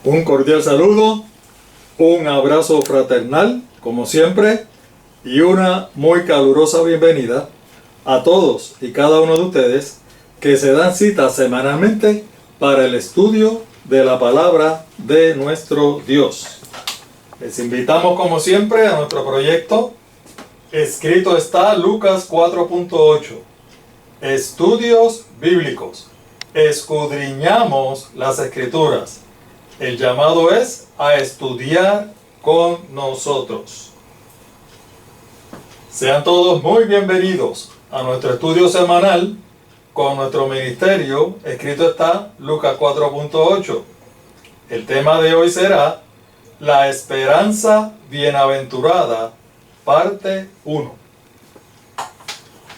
Un cordial saludo, un abrazo fraternal, como siempre, y una muy calurosa bienvenida a todos y cada uno de ustedes que se dan cita semanalmente para el estudio de la palabra de nuestro Dios. Les invitamos como siempre a nuestro proyecto Escrito está Lucas 4.8. Estudios bíblicos. Escudriñamos las Escrituras. El llamado es a estudiar con nosotros. Sean todos muy bienvenidos a nuestro estudio semanal con nuestro ministerio. Escrito está Lucas 4.8. El tema de hoy será La esperanza bienaventurada, parte 1.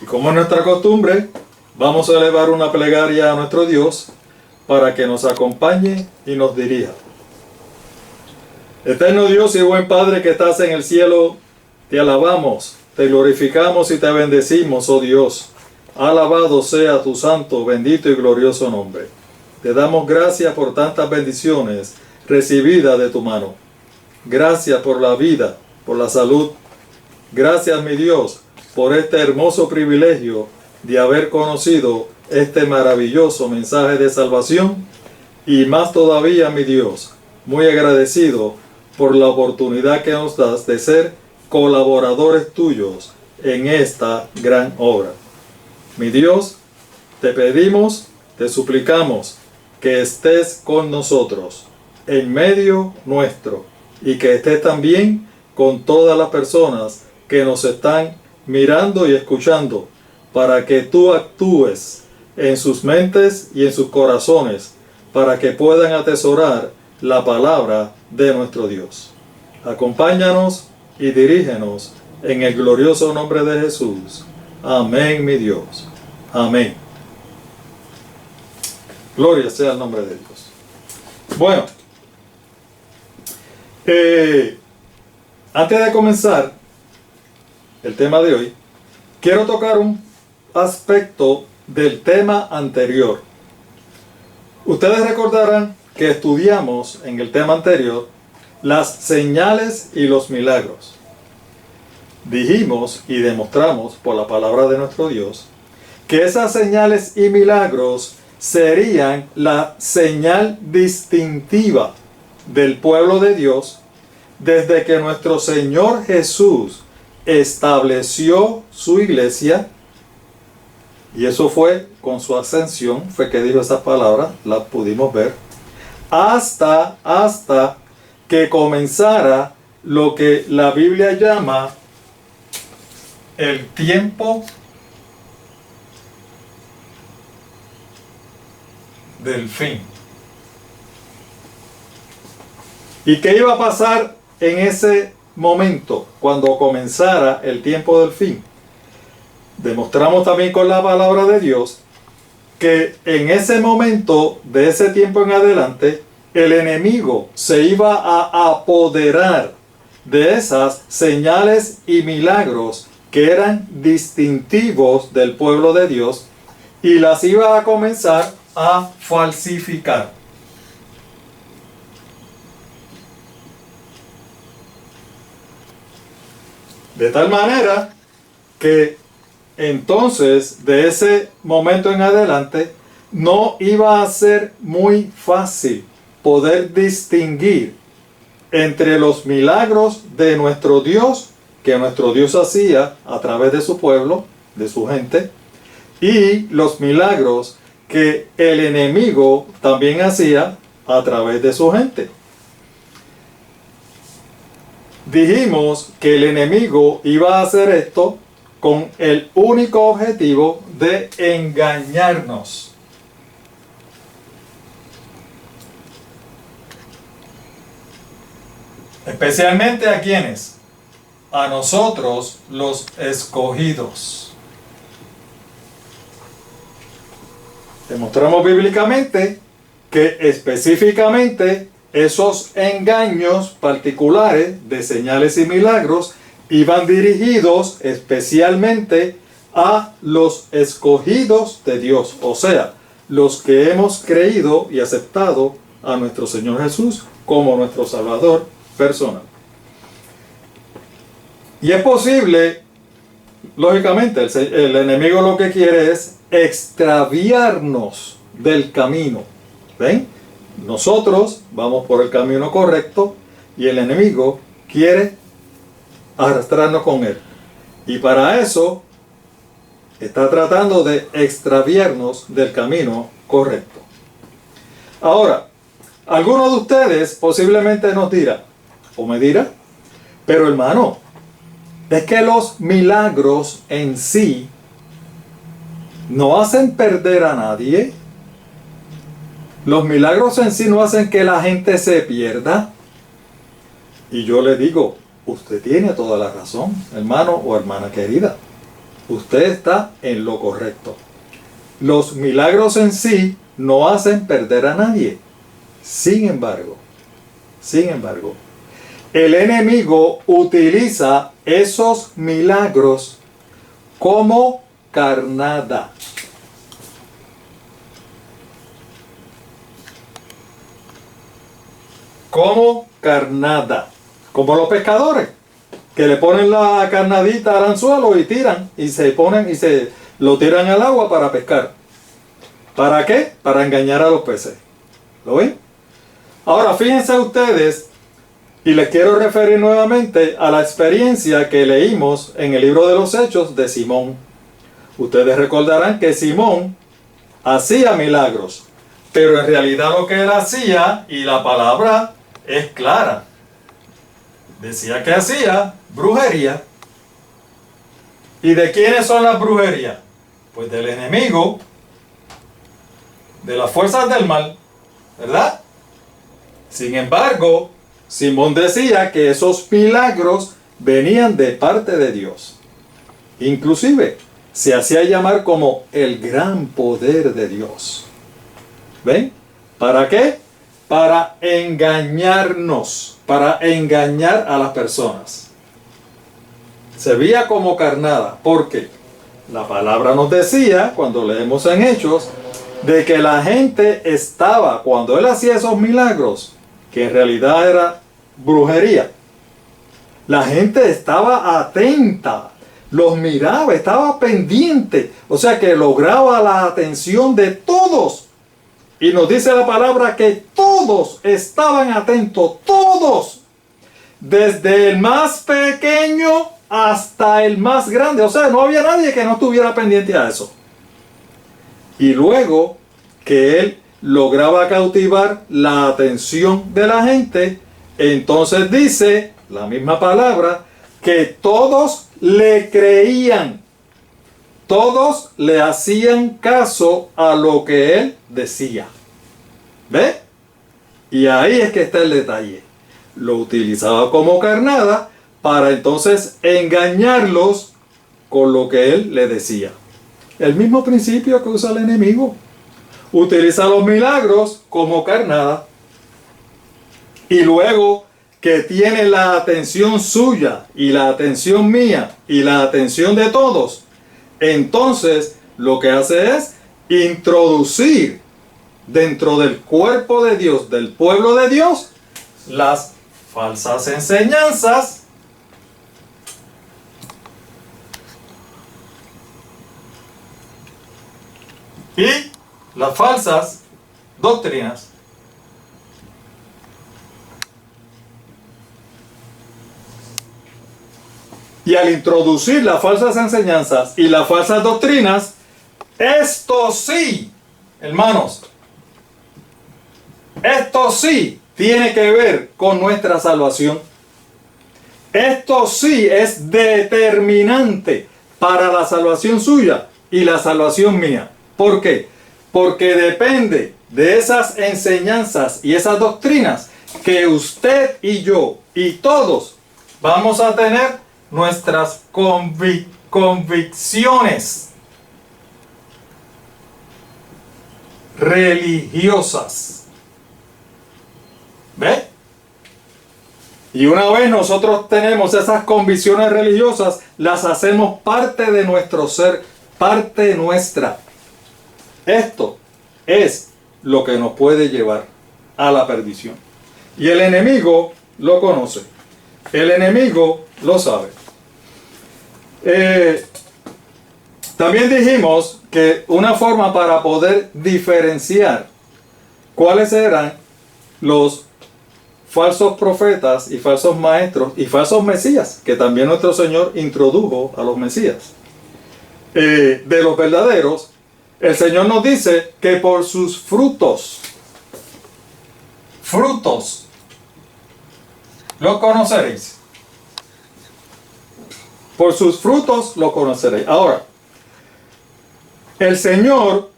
Y como es nuestra costumbre, vamos a elevar una plegaria a nuestro Dios para que nos acompañe y nos dirija. Eterno Dios y buen Padre que estás en el cielo, te alabamos, te glorificamos y te bendecimos, oh Dios. Alabado sea tu santo, bendito y glorioso nombre. Te damos gracias por tantas bendiciones recibidas de tu mano. Gracias por la vida, por la salud. Gracias, mi Dios, por este hermoso privilegio de haber conocido este maravilloso mensaje de salvación, y más todavía, mi Dios, muy agradecido por la oportunidad que nos das de ser colaboradores tuyos en esta gran obra. Mi Dios, te pedimos, te suplicamos que estés con nosotros, en medio nuestro, y que estés también con todas las personas que nos están mirando y escuchando, para que tú actúes en sus mentes y en sus corazones, para que puedan atesorar la palabra de nuestro Dios. Acompáñanos y dirígenos en el glorioso nombre de Jesús. Amén, mi Dios. Amén. Gloria sea el nombre de Dios. Bueno, antes de comenzar el tema de hoy, quiero tocar un aspecto del tema anterior. Ustedes recordarán que estudiamos en el tema anterior las señales y los milagros. Dijimos y demostramos por la palabra de nuestro Dios que esas señales y milagros serían la señal distintiva del pueblo de Dios desde que nuestro Señor Jesús estableció su iglesia. Y eso fue con su ascensión, fue que dijo esas palabras, las pudimos ver, hasta que comenzara lo que la Biblia llama el tiempo del fin. ¿Y qué iba a pasar en ese momento, cuando comenzara el tiempo del fin? Demostramos también con la palabra de Dios que en ese momento, de ese tiempo en adelante, el enemigo se iba a apoderar de esas señales y milagros que eran distintivos del pueblo de Dios y las iba a comenzar a falsificar. De tal manera que entonces, de ese momento en adelante, no iba a ser muy fácil poder distinguir entre los milagros de nuestro Dios, que nuestro Dios hacía a través de su pueblo, de su gente, y los milagros que el enemigo también hacía a través de su gente. Dijimos que el enemigo iba a hacer esto con el único objetivo de engañarnos. Especialmente a quienes, a nosotros los escogidos. Demostramos bíblicamente que específicamente esos engaños particulares de señales y milagros iban dirigidos especialmente a los escogidos de Dios, o sea, los que hemos creído y aceptado a nuestro Señor Jesús como nuestro Salvador personal. Y es posible, lógicamente, el enemigo lo que quiere es extraviarnos del camino. ¿Ven? Nosotros vamos por el camino correcto y el enemigo quiere arrastrarnos con él. Y para eso está tratando de extraviarnos del camino correcto. Ahora, alguno de ustedes posiblemente nos dirá, o me dirá, pero hermano, es que los milagros en sí no hacen perder a nadie. Los milagros en sí no hacen que la gente se pierda. Y yo le digo, usted tiene toda la razón, hermano o hermana querida. Usted está en lo correcto. Los milagros en sí no hacen perder a nadie. Sin embargo, el enemigo utiliza esos milagros como carnada. Como carnada. Como los pescadores, que le ponen la carnadita al anzuelo y tiran, y se lo tiran al agua para pescar. ¿Para qué? Para engañar a los peces. ¿Lo ven? Ahora fíjense ustedes, y les quiero referir nuevamente a la experiencia que leímos en el libro de los Hechos de Simón. Ustedes recordarán que Simón hacía milagros, pero en realidad lo que él hacía, y la palabra es clara, decía que hacía brujería. ¿Y de quiénes son las brujerías? Pues del enemigo, de las fuerzas del mal, ¿verdad? Sin embargo, Simón decía que esos milagros venían de parte de Dios. Inclusive, se hacía llamar como el gran poder de Dios. ¿Ven? ¿Para qué? Para engañarnos, para engañar a las personas. Se veía como carnada, porque la palabra nos decía, cuando leemos en Hechos, de que la gente estaba, cuando él hacía esos milagros, que en realidad era brujería, la gente estaba atenta, los miraba, estaba pendiente, o sea que lograba la atención de todos. Y nos dice la palabra que todos estaban atentos, todos, desde el más pequeño hasta el más grande. O sea, no había nadie que no estuviera pendiente a eso. Y luego que él lograba cautivar la atención de la gente, entonces dice la misma palabra que todos le creían. Todos le hacían caso a lo que él decía. ¿Ve? Y ahí es que está el detalle. Lo utilizaba como carnada para entonces engañarlos con lo que él le decía. El mismo principio que usa el enemigo. Utiliza los milagros como carnada. Y luego que tiene la atención suya y la atención mía y la atención de todos, entonces lo que hace es introducir dentro del cuerpo de Dios, del pueblo de Dios, las falsas enseñanzas y las falsas doctrinas. Y al introducir las falsas enseñanzas y las falsas doctrinas, esto sí, hermanos, esto sí tiene que ver con nuestra salvación. Esto sí es determinante para la salvación suya y la salvación mía. ¿Por qué? Porque depende de esas enseñanzas y esas doctrinas que usted y yo y todos vamos a tener nuestras convicciones religiosas. ¿Ve? Y una vez nosotros tenemos esas convicciones religiosas, las hacemos parte de nuestro ser, parte nuestra. Esto es lo que nos puede llevar a la perdición. Y el enemigo lo conoce. El enemigo lo sabe. También dijimos que una forma para poder diferenciar cuáles eran los falsos profetas y falsos maestros y falsos mesías, que también nuestro Señor introdujo a los mesías, de los verdaderos, el Señor nos dice que por sus frutos lo conoceréis. Por sus frutos lo conoceréis. Ahora, el Señor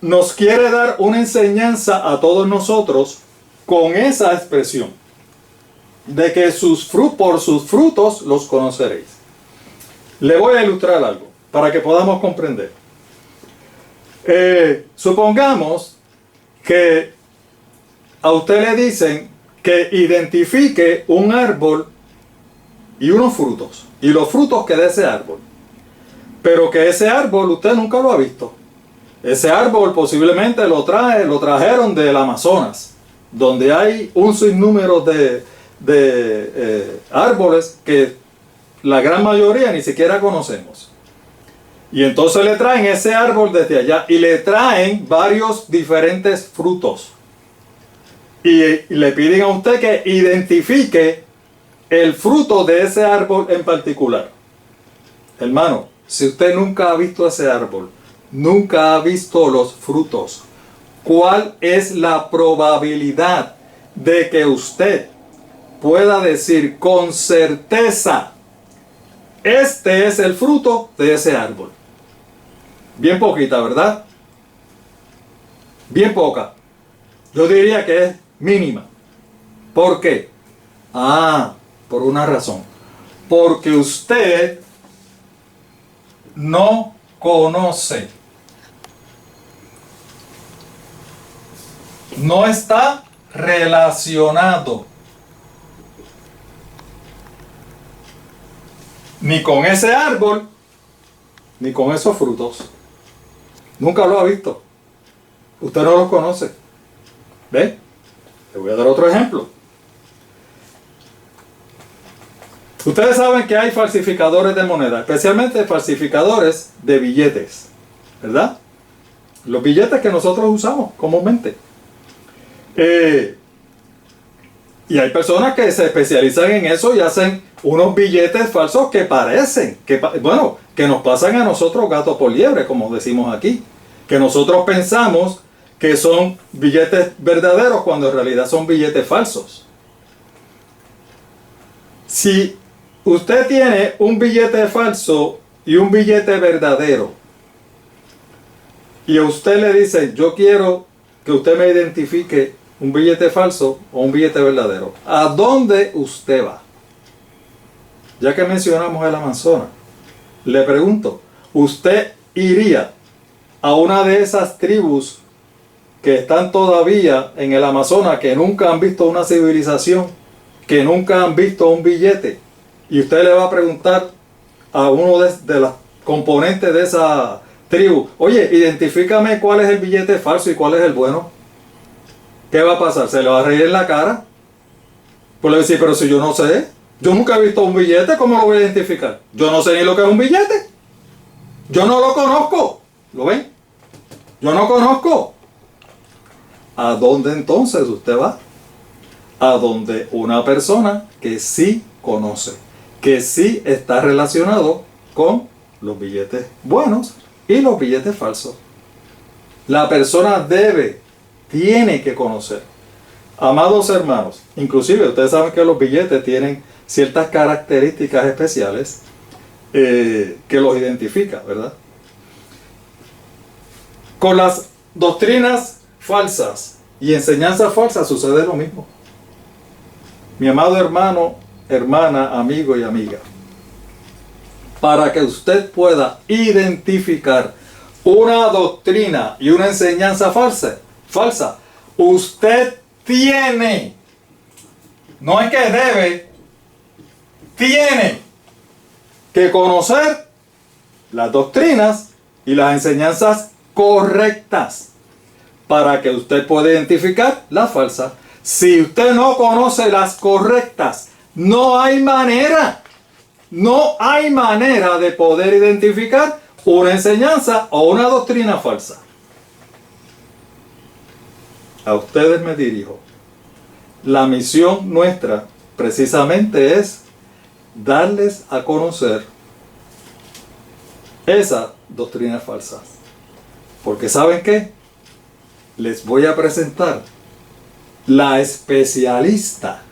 nos quiere dar una enseñanza a todos nosotros con esa expresión de que por sus frutos los conoceréis. Le voy a ilustrar algo para que podamos comprender. Supongamos que a usted le dicen que identifique un árbol y unos frutos, y los frutos que de ese árbol, pero que ese árbol usted nunca lo ha visto. Ese árbol posiblemente lo trajeron del Amazonas, donde hay un sinnúmero de árboles que la gran mayoría ni siquiera conocemos. Y entonces le traen ese árbol desde allá y le traen varios diferentes frutos. Y le piden a usted que identifique el fruto de ese árbol en particular. Hermano, si usted nunca ha visto ese árbol, nunca ha visto los frutos, ¿cuál es la probabilidad de que usted pueda decir con certeza, este es el fruto de ese árbol? Bien poquita, ¿verdad? Bien poca. Yo diría que es mínima. ¿Por qué? Por una razón. Porque usted no conoce. No está relacionado ni con ese árbol, ni con esos frutos. Nunca lo ha visto. Usted no los conoce. ¿Ve? Le voy a dar otro ejemplo. Ustedes saben que hay falsificadores de moneda, especialmente falsificadores de billetes, ¿verdad? Los billetes que nosotros usamos comúnmente. Y hay personas que se especializan en eso y hacen unos billetes falsos que parecen, que nos pasan a nosotros gato por liebre, como decimos aquí. Que nosotros pensamos que son billetes verdaderos cuando en realidad son billetes falsos. Si usted tiene un billete falso y un billete verdadero, y a usted le dice, yo quiero que usted me identifique un billete falso o un billete verdadero, ¿a dónde usted va? Ya que mencionamos el Amazonas, le pregunto, ¿usted iría a una de esas tribus que están todavía en el Amazonas, que nunca han visto una civilización, que nunca han visto un billete, y usted le va a preguntar a uno de los componentes de esa tribu, oye, identifícame cuál es el billete falso y cuál es el bueno? ¿Qué va a pasar? ¿Se le va a reír en la cara? Pues le va a decir, pero si yo no sé, yo nunca he visto un billete, ¿cómo lo voy a identificar? Yo no sé ni lo que es un billete. Yo no lo conozco. ¿Lo ven? Yo no conozco. ¿A dónde entonces usted va? A donde una persona que sí conoce, que sí está relacionado con los billetes buenos y los billetes falsos. La persona tiene que conocer. Amados hermanos, inclusive ustedes saben que los billetes tienen ciertas características especiales que los identifica, ¿verdad? Con las doctrinas falsas y enseñanzas falsas sucede lo mismo. Mi amado hermano, hermana, amigo y amiga, para que usted pueda identificar una doctrina y una enseñanza falsa, usted tiene, no es que debe, tiene que conocer las doctrinas y las enseñanzas correctas. para que usted pueda identificar las falsas. Si usted no conoce las correctas, no hay manera de poder identificar una enseñanza o una doctrina falsa. A ustedes me dirijo. La misión nuestra precisamente es darles a conocer esas doctrinas falsas. Porque ¿saben qué? Les voy a presentar la especialista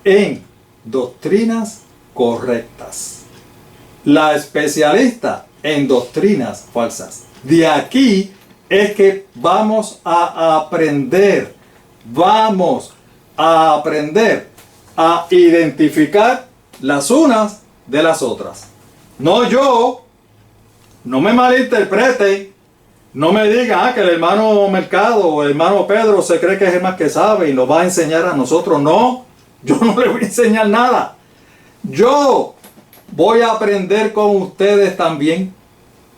en doctrinas correctas. La especialista en doctrinas falsas. De aquí es que vamos a aprender. Vamos a aprender a identificar las unas de las otras. No me malinterpreten, no me digan que el hermano Mercado o el hermano Pedro se cree que es el más que sabe y nos va a enseñar a nosotros. No, yo no le voy a enseñar nada. Yo voy a aprender con ustedes también.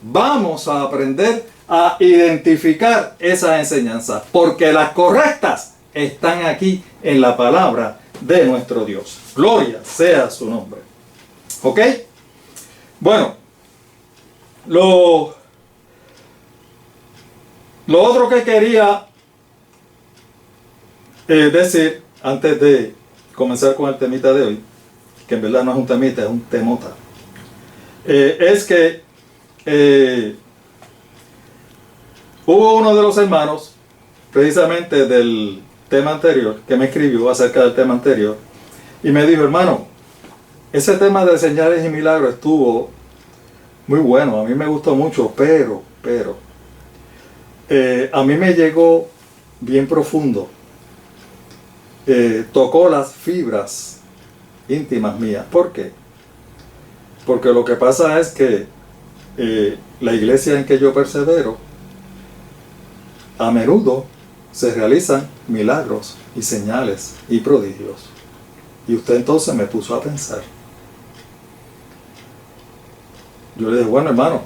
Vamos a aprender a identificar esas enseñanzas, porque las correctas están aquí en la palabra de nuestro Dios. Gloria sea su nombre. ¿Ok? Bueno, lo otro que quería decir antes de comenzar con el temita de hoy, que en verdad no es un temita, es un temota, es que hubo uno de los hermanos, precisamente del tema anterior, que me escribió acerca del tema anterior, y me dijo: hermano, ese tema de señales y milagros estuvo muy bueno, a mí me gustó mucho, pero a mí me llegó bien profundo, tocó las fibras íntimas mías. ¿Por qué? Porque lo que pasa es que la iglesia en que yo persevero, a menudo se realizan milagros y señales y prodigios. Y usted entonces me puso a pensar. Yo le dije: bueno, hermano,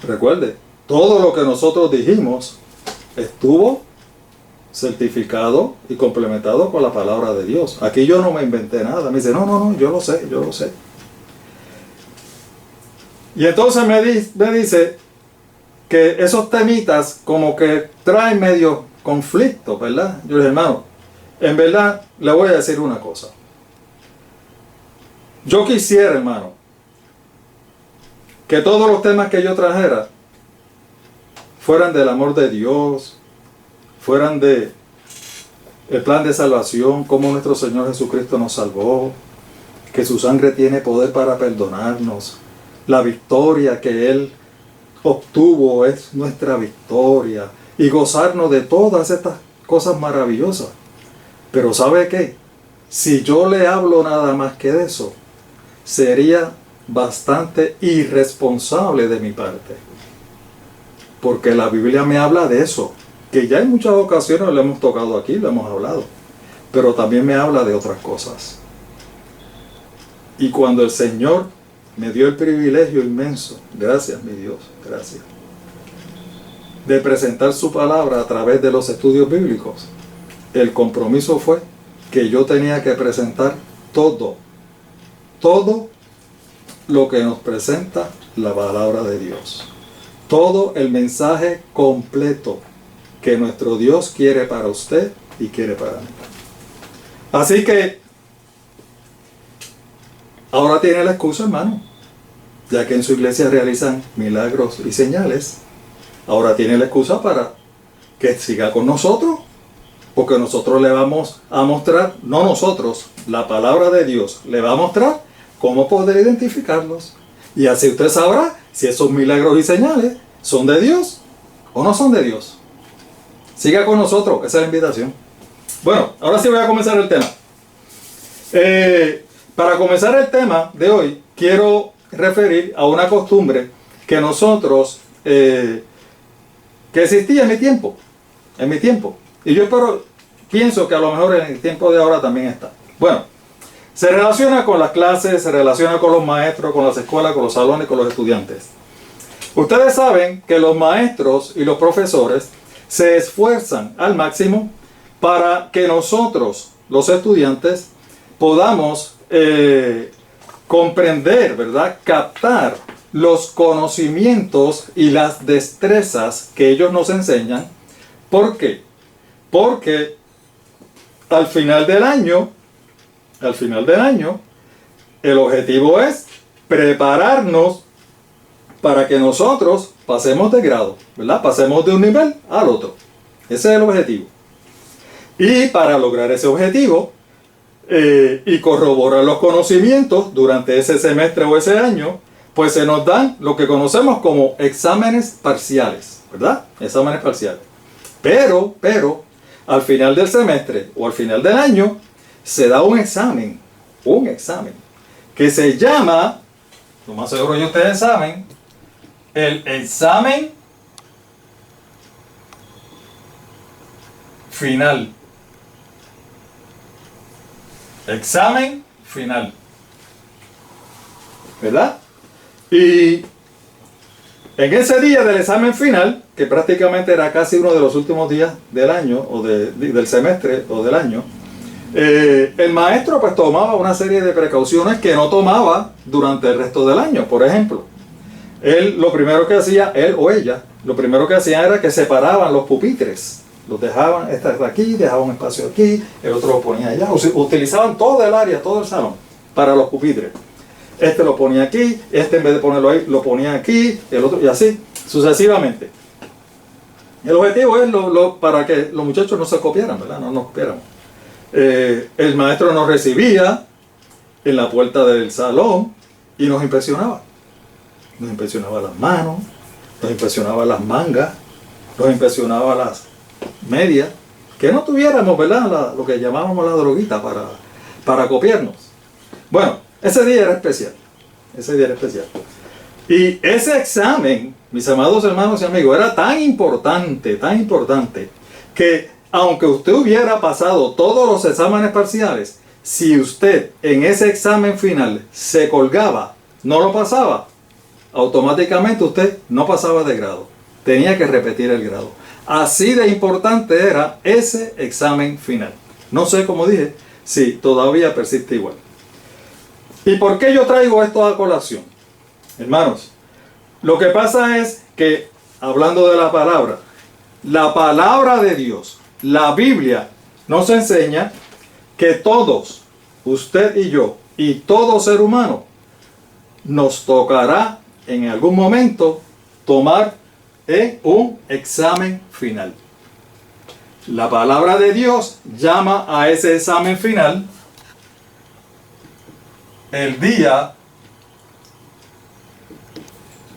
recuerde, todo lo que nosotros dijimos estuvo certificado y complementado con la palabra de Dios. Aquí yo no me inventé nada. Me dice: no, yo lo sé. Y entonces me dice que esos temitas como que traen medio conflicto, ¿verdad? Yo le dije: hermano, en verdad le voy a decir una cosa. Yo quisiera, hermano, que todos los temas que yo trajera fueran del amor de Dios, fueran de el plan de salvación, cómo nuestro Señor Jesucristo nos salvó, que su sangre tiene poder para perdonarnos, la victoria que Él obtuvo es nuestra victoria, y gozarnos de todas estas cosas maravillosas. Pero ¿sabe qué? Si yo le hablo nada más que de eso, sería bastante irresponsable de mi parte. Porque la Biblia me habla de eso, que ya en muchas ocasiones lo hemos tocado aquí, lo hemos hablado. Pero también me habla de otras cosas. Y cuando el Señor me dio el privilegio inmenso, gracias mi Dios, gracias, de presentar su palabra a través de los estudios bíblicos, el compromiso fue que yo tenía que presentar todo lo que nos presenta la palabra de Dios. Todo el mensaje completo que nuestro Dios quiere para usted y quiere para mí. Así que ahora tiene la excusa, hermano, ya que en su iglesia realizan milagros y señales. Ahora tiene la excusa para que siga con nosotros, porque nosotros le vamos a mostrar, no nosotros, la palabra de Dios le va a mostrar cómo poder identificarlos. Y así usted sabrá si esos milagros y señales son de Dios o no son de Dios. Siga con nosotros, esa es la invitación. Bueno, ahora sí voy a comenzar el tema. Para comenzar el tema de hoy, quiero referir a una costumbre que nosotros, que existía en mi tiempo. Y yo pienso que a lo mejor en el tiempo de ahora también está. Bueno, se relaciona con las clases, se relaciona con los maestros, con las escuelas, con los salones, con los estudiantes. Ustedes saben que los maestros y los profesores se esfuerzan al máximo para que nosotros, los estudiantes, podamos comprender, ¿verdad? Captar los conocimientos y las destrezas que ellos nos enseñan. ¿Por qué? Porque al final del año, el objetivo es prepararnos para que nosotros pasemos de grado, ¿verdad? Pasemos de un nivel al otro. Ese es el objetivo. Y para lograr ese objetivo y corroborar los conocimientos durante ese semestre o ese año, pues se nos dan lo que conocemos como exámenes parciales, ¿verdad? Exámenes parciales. Pero, al final del semestre o al final del año, se da un examen, que se llama, lo más seguro que ustedes saben, el examen final. Examen final. ¿Verdad? Y en ese día del examen final, que prácticamente era casi uno de los últimos días del año, o del semestre, o del año, el maestro pues tomaba una serie de precauciones que no tomaba durante el resto del año. Por ejemplo, lo primero que hacía, él o ella, lo primero que hacían era que separaban los pupitres. Los dejaban, este de aquí, dejaban un espacio aquí, el otro lo ponía allá. Utilizaban todo el área, todo el salón, para los pupitres. Este lo ponía aquí, este en vez de ponerlo ahí, lo ponía aquí, el otro, y así, sucesivamente. El objetivo es para que los muchachos no se copiaran, ¿verdad? No nos copiáramos. El maestro nos recibía en la puerta del salón y nos impresionaba. Nos impresionaba las manos, nos impresionaba las mangas, nos impresionaba las medias, que no tuviéramos, ¿verdad? Lo que llamábamos la droguita para copiarnos. Bueno, ese día era especial. Y ese examen, mis amados hermanos y amigos, era tan importante, que aunque usted hubiera pasado todos los exámenes parciales, si usted en ese examen final se colgaba, no lo pasaba, automáticamente usted no pasaba de grado. Tenía que repetir el grado. Así de importante era ese examen final. No sé, como dije, si todavía persiste igual. ¿Y por qué yo traigo esto a colación? Hermanos, lo que pasa es que, hablando de la palabra de Dios, la Biblia nos enseña que todos, usted y yo, y todo ser humano, nos tocará en algún momento tomar un examen final. La palabra de Dios llama a ese examen final el día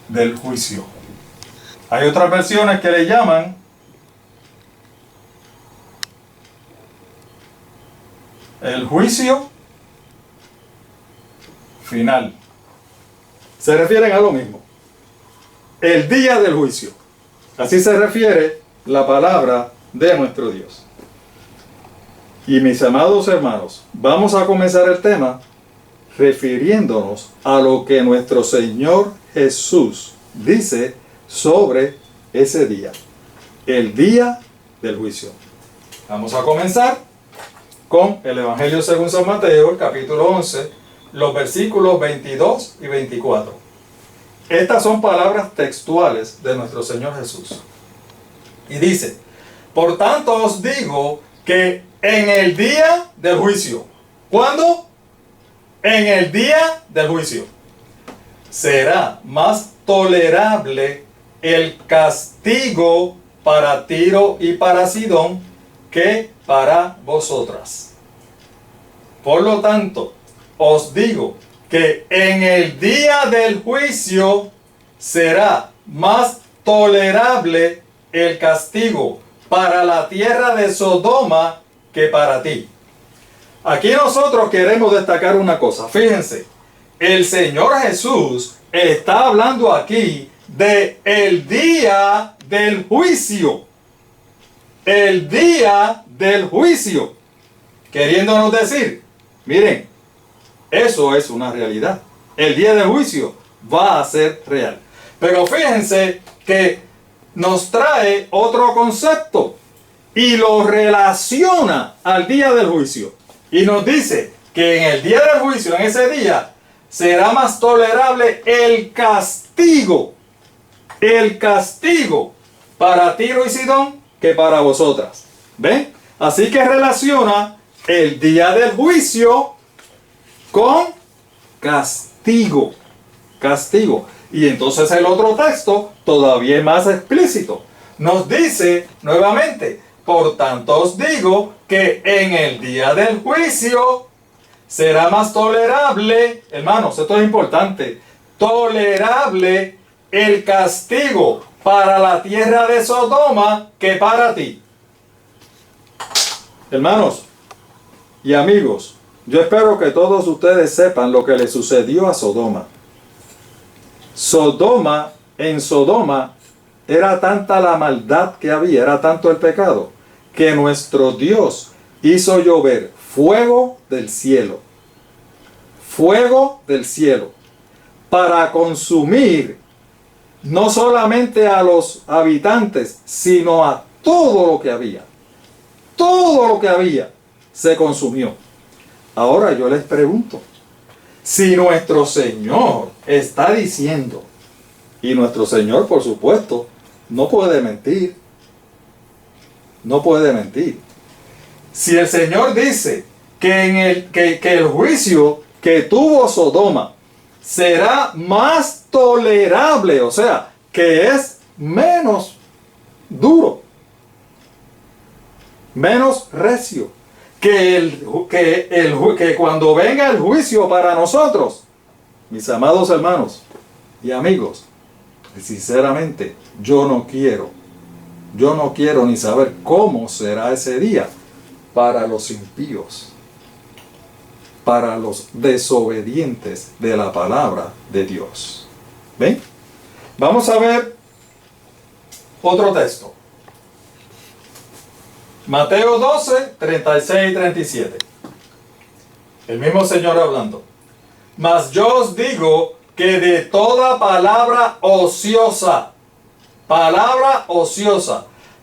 del juicio. Hay otras versiones que le llaman el juicio final. Se refieren a lo mismo. El día del juicio. Así se refiere la palabra de nuestro Dios. Y mis amados hermanos, vamos a comenzar el tema refiriéndonos a lo que nuestro Señor Jesús dice sobre ese día, el día del juicio. Vamos a comenzar con el Evangelio según San Mateo, el capítulo 11, los versículos 22 y 24. Estas son palabras textuales de nuestro Señor Jesús. Y dice: por tanto os digo que en el día del juicio. ¿Cuándo? En el día del juicio. Será más tolerable el castigo para Tiro y para Sidón que para vosotras. Por lo tanto, os digo que en el día del juicio será más tolerable el castigo para la tierra de Sodoma que para ti. Aquí nosotros queremos destacar una cosa. Fíjense, el Señor Jesús está hablando aquí de el día del juicio. El día del juicio. Queriéndonos decir, miren, eso es una realidad. El día del juicio va a ser real. Pero fíjense que nos trae otro concepto y lo relaciona al día del juicio. Y nos dice que en el día del juicio, en ese día, será más tolerable el castigo para Tiro y Sidón que para vosotras. ¿Ven? Así que relaciona el día del juicio con castigo. Castigo. Y entonces el otro texto todavía es más explícito. Nos dice nuevamente, por tanto os digo que en el día del juicio será más tolerable, hermanos, esto es importante, tolerable el castigo para la tierra de Sodoma que para ti. Hermanos y amigos, yo espero que todos ustedes sepan lo que le sucedió a Sodoma. En Sodoma era tanta la maldad que había, era tanto el pecado, que nuestro Dios hizo llover fuego del cielo, para consumir no solamente a los habitantes, sino a todo lo que había. Todo lo que había se consumió. Ahora yo les pregunto, si nuestro Señor está diciendo, y nuestro Señor, por supuesto, no puede mentir, si el Señor dice que el juicio que tuvo Sodoma será más tolerable, o sea, que es menos duro, menos recio, que cuando venga el juicio para nosotros, mis amados hermanos y amigos, sinceramente, yo no quiero ni saber cómo será ese día para los impíos, para los desobedientes de la palabra de Dios. ¿Ven? Vamos a ver otro texto. Mateo 12, 36 y 37. El mismo Señor hablando. Mas yo os digo que de toda palabra ociosa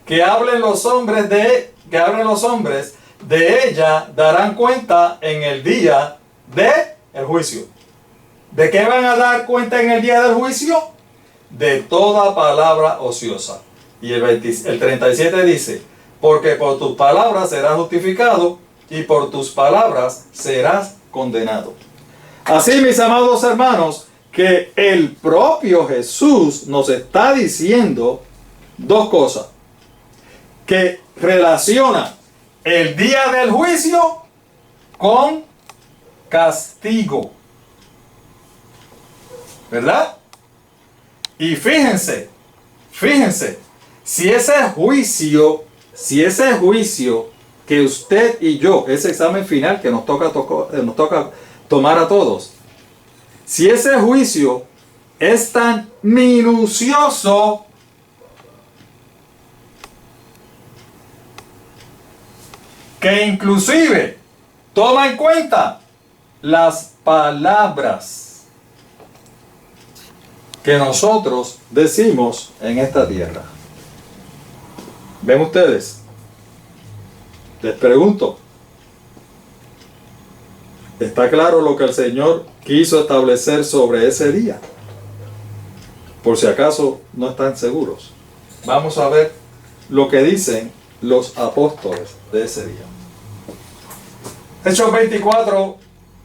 que hablen los hombres de ella darán cuenta en el día del juicio. ¿De qué van a dar cuenta en el día del juicio? De toda palabra ociosa. Y el 37 dice, porque por tus palabras serás justificado y por tus palabras serás condenado. Así, mis amados hermanos, que el propio Jesús nos está diciendo dos cosas, que relaciona el día del juicio con castigo, ¿verdad? Y fíjense, si ese juicio que usted y yo, ese examen final que nos toca tomar a todos, si ese juicio es tan minucioso, que inclusive toma en cuenta las palabras que nosotros decimos en esta tierra. ¿Ven ustedes? Les pregunto, ¿está claro lo que el Señor quiso establecer sobre ese día? Por si acaso no están seguros. Vamos a ver lo que dicen los apóstoles de ese día. Hechos 24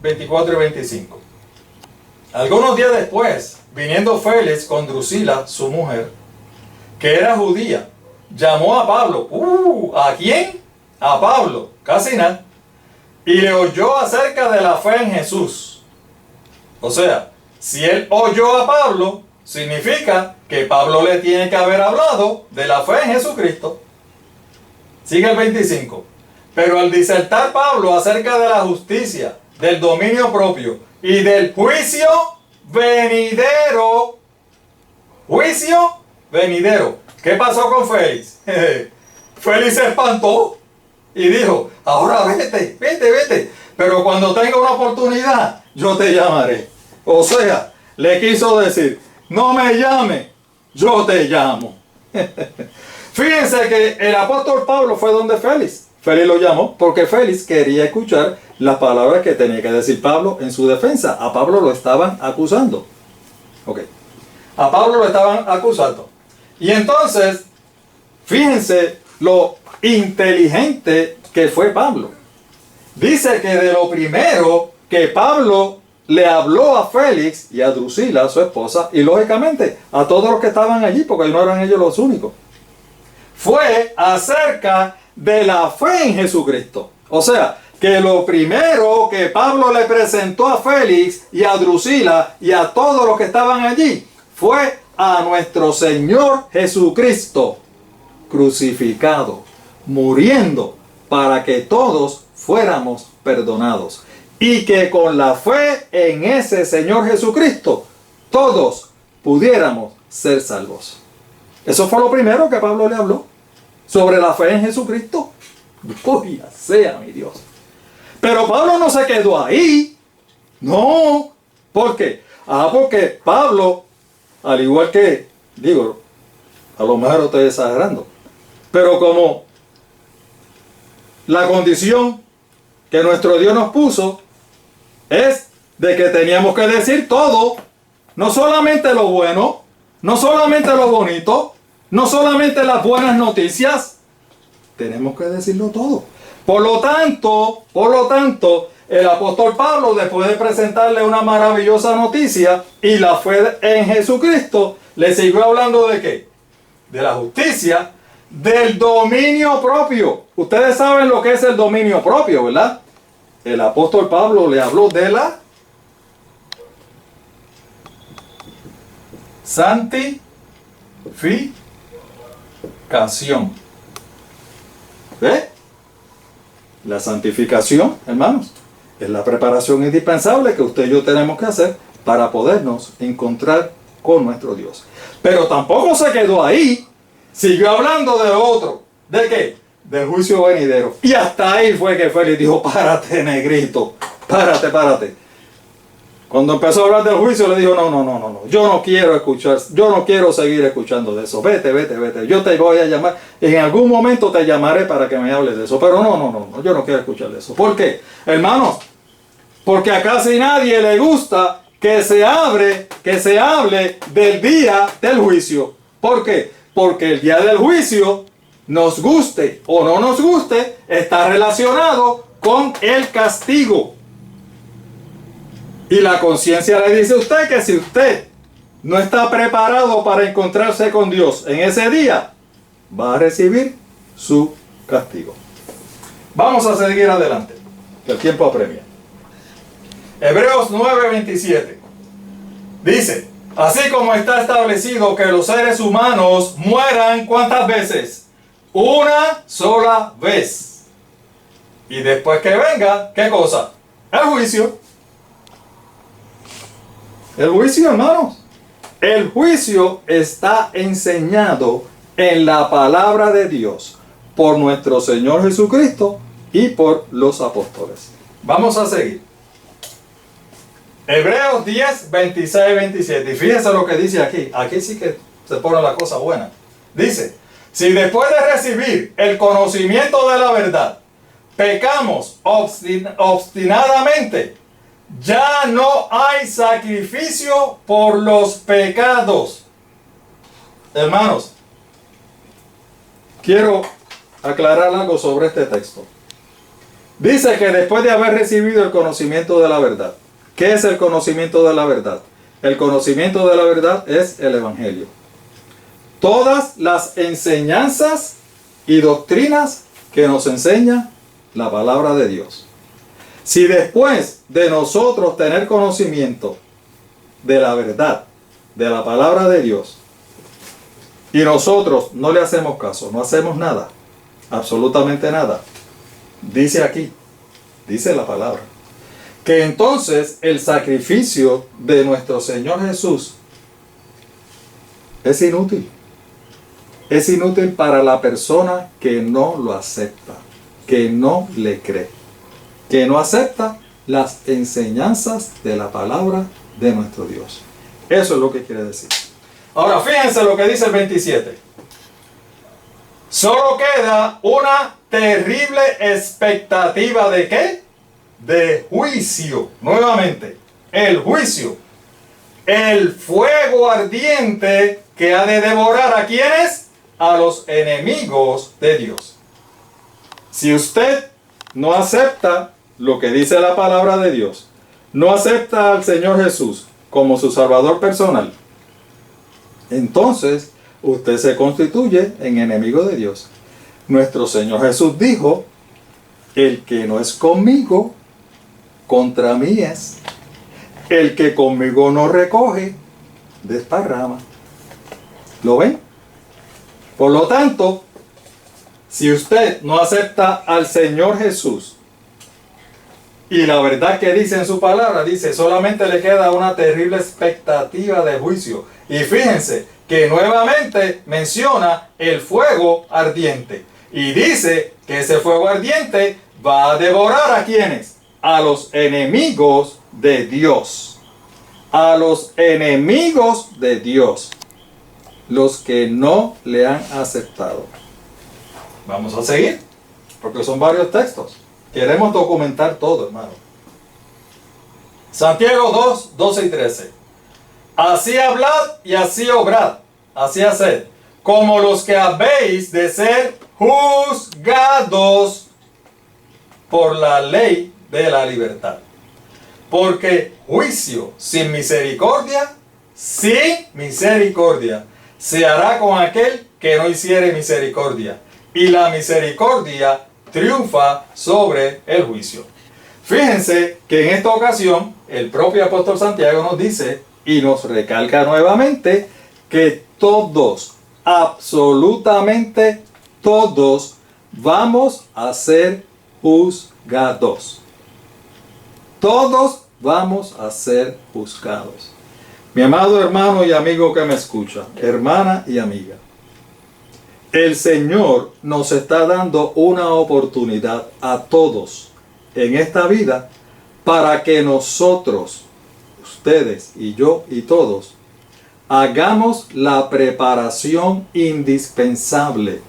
y 25. Algunos días después, viniendo Félix con Drusila, su mujer, que era judía, llamó a Pablo. ¿A quién? A Pablo, casi nada. Y le oyó acerca de la fe en Jesús. O sea, si él oyó a Pablo, significa que Pablo le tiene que haber hablado de la fe en Jesucristo. Sigue el 25. Pero al disertar Pablo acerca de la justicia, del dominio propio y del juicio venidero. ¿Qué pasó con Félix? Félix se espantó y dijo, ahora vete. Pero cuando tenga una oportunidad, yo te llamaré. O sea, le quiso decir, no me llame, yo te llamo. Fíjense que el apóstol Pablo fue donde Félix. Félix lo llamó porque Félix quería escuchar las palabras que tenía que decir Pablo en su defensa. A Pablo lo estaban acusando. Ok. A Pablo lo estaban acusando. Y entonces, fíjense lo inteligente que fue Pablo. Dice que de lo primero que Pablo le habló a Félix y a Drusila, su esposa, y lógicamente a todos los que estaban allí, porque no eran ellos los únicos, fue acerca de la fe en Jesucristo. O sea, que lo primero que Pablo le presentó a Félix y a Drusila y a todos los que estaban allí fue a nuestro Señor Jesucristo crucificado, muriendo para que todos fuéramos perdonados. Y que con la fe en ese Señor Jesucristo, todos pudiéramos ser salvos. Eso fue lo primero que Pablo le habló, sobre la fe en Jesucristo. Gloria sea mi Dios. Pero Pablo no se quedó ahí. No. ¿Por qué? Porque Pablo, al igual que, digo, a lo mejor lo estoy exagerando, pero como la condición que nuestro Dios nos puso es de que teníamos que decir todo, no solamente lo bueno, no solamente lo bonito, no solamente las buenas noticias, tenemos que decirlo todo. Por lo tanto, el apóstol Pablo, después de presentarle una maravillosa noticia y la fe en Jesucristo, le siguió hablando ¿de qué? De la justicia, del dominio propio. Ustedes saben lo que es el dominio propio, ¿verdad? El apóstol Pablo le habló de la santificación. ¿Ve? La santificación, hermanos, es la preparación indispensable que usted y yo tenemos que hacer para podernos encontrar con nuestro Dios. Pero tampoco se quedó ahí. Siguió hablando de otro. ¿De qué? Del juicio venidero. Y hasta ahí fue que Félix dijo: párate, negrito, párate. Cuando empezó a hablar del juicio le dijo: no, yo no quiero escuchar, yo no quiero seguir escuchando de eso. Vete, yo te voy a llamar, en algún momento te llamaré para que me hables de eso, pero no, yo no quiero escuchar de eso. ¿Por qué? Hermanos, porque a casi nadie le gusta que se hable del día del juicio. ¿Por qué? Porque el día del juicio, nos guste o no nos guste, está relacionado con el castigo. Y la conciencia le dice a usted que si usted no está preparado para encontrarse con Dios en ese día, va a recibir su castigo. Vamos a seguir adelante, que el tiempo apremia. Hebreos 9:27 dice: así como está establecido que los seres humanos mueran, ¿cuántas veces? Una sola vez. Y después que venga, ¿qué cosa? El juicio. El juicio, hermanos. El juicio está enseñado en la palabra de Dios por nuestro Señor Jesucristo y por los apóstoles. Vamos a seguir. Hebreos 10, 26, 27. Y fíjense lo que dice aquí. Aquí sí que se pone la cosa buena. Dice: si después de recibir el conocimiento de la verdad, pecamos obstinadamente, ya no hay sacrificio por los pecados. Hermanos, quiero aclarar algo sobre este texto. Dice que después de haber recibido el conocimiento de la verdad. ¿Qué es el conocimiento de la verdad? El conocimiento de la verdad es el Evangelio. Todas las enseñanzas y doctrinas que nos enseña la palabra de Dios. Si después de nosotros tener conocimiento de la verdad, de la palabra de Dios, y nosotros no le hacemos caso, no hacemos nada, absolutamente nada, dice aquí, dice la palabra, que entonces el sacrificio de nuestro Señor Jesús es inútil. Es inútil para la persona que no lo acepta, que no le cree, que no acepta las enseñanzas de la palabra de nuestro Dios. Eso es lo que quiere decir. Ahora fíjense lo que dice el 27. Solo queda una terrible expectativa ¿de qué? De juicio. Nuevamente, el juicio. El fuego ardiente que ha de devorar ¿a quiénes? A los enemigos de Dios. Si usted no acepta lo que dice la palabra de Dios, no acepta al Señor Jesús como su Salvador personal, entonces usted se constituye en enemigo de Dios. Nuestro Señor Jesús dijo: el que no es conmigo, contra mí es. El que conmigo no recoge, desparrama. ¿Lo ven? Por lo tanto, si usted no acepta al Señor Jesús, y la verdad que dice en su palabra, dice, solamente le queda una terrible expectativa de juicio. Y fíjense que nuevamente menciona el fuego ardiente. Y dice que ese fuego ardiente va a devorar ¿a quiénes? A los enemigos de Dios. A los enemigos de Dios. Los que no le han aceptado. Vamos a seguir, porque son varios textos. Queremos documentar todo, hermano. Santiago 2, 12 y 13. Así hablad y así obrad, así haced, como los que habéis de ser juzgados por la ley de la libertad. Porque juicio sin misericordia se hará con aquel que no hiciere misericordia. Y la misericordia triunfa sobre el juicio. Fíjense que en esta ocasión el propio apóstol Santiago nos dice y nos recalca nuevamente que todos, absolutamente todos, vamos a ser juzgados. Todos vamos a ser juzgados. Mi amado hermano y amigo que me escucha, hermana y amiga, el Señor nos está dando una oportunidad a todos en esta vida para que nosotros, ustedes y yo y todos, hagamos la preparación indispensable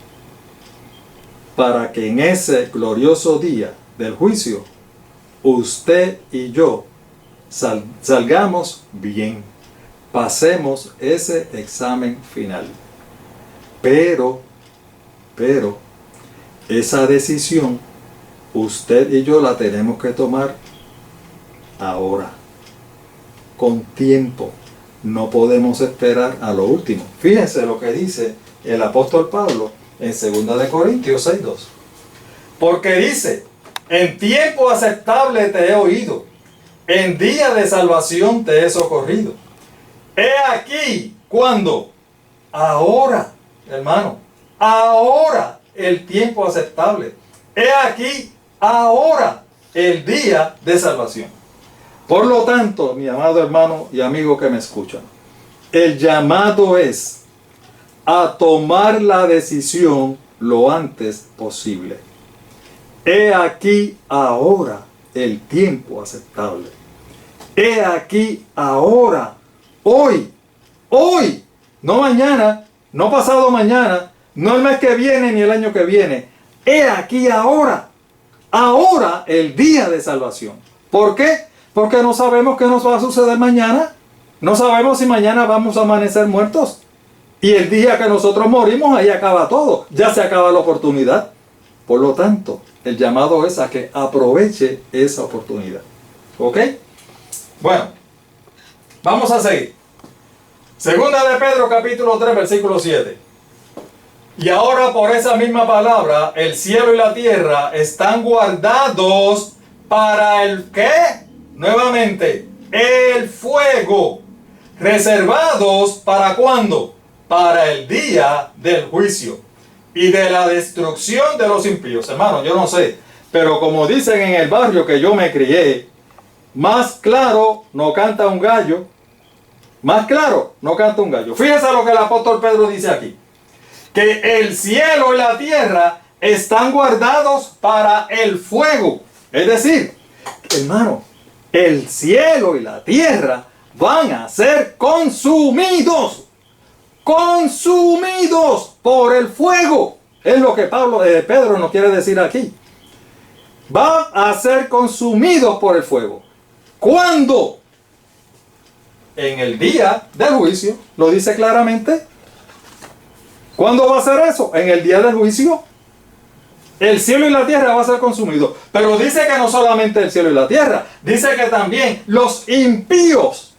para que en ese glorioso día del juicio, usted y yo salgamos bien, pasemos ese examen final. Pero esa decisión usted y yo la tenemos que tomar ahora, con tiempo. No podemos esperar a lo último. Fíjense lo que dice el apóstol Pablo en 2 de Corintios 6:2. Porque dice: en tiempo aceptable te he oído, en día de salvación te he socorrido. He aquí, ¿cuándo? Ahora, hermano. Ahora el tiempo aceptable. He aquí ahora el día de salvación. Por lo tanto, mi amado hermano y amigo que me escuchan, el llamado es a tomar la decisión lo antes posible. He aquí ahora el tiempo aceptable. He aquí ahora, hoy, no mañana, no pasado mañana, no el mes que viene ni el año que viene. He aquí ahora el día de salvación. ¿Por qué? Porque no sabemos qué nos va a suceder mañana. No sabemos si mañana vamos a amanecer muertos. Y el día que nosotros morimos, ahí acaba todo. Ya se acaba la oportunidad. Por lo tanto, el llamado es a que aproveche esa oportunidad. ¿Ok? Bueno, vamos a seguir. Segunda de Pedro, capítulo 3, versículo 7. Y ahora por esa misma palabra, el cielo y la tierra están guardados para el ¿qué? Nuevamente, el fuego. Reservados ¿para cuándo? Para el día del juicio y de la destrucción de los impíos. Hermano, yo no sé, pero como dicen en el barrio que yo me crié, más claro no canta un gallo. Más claro no canta un gallo. Fíjense lo que el apóstol Pedro dice aquí. Que el cielo y la tierra están guardados para el fuego. Es decir, hermano, el cielo y la tierra van a ser consumidos. Consumidos por el fuego. Es lo que Pedro nos quiere decir aquí. Van a ser consumidos por el fuego. ¿Cuándo? En el día del juicio. Lo dice claramente. ¿Cuándo va a ser eso? En el día del juicio. El cielo y la tierra va a ser consumido. Pero dice que no solamente el cielo y la tierra. Dice que también los impíos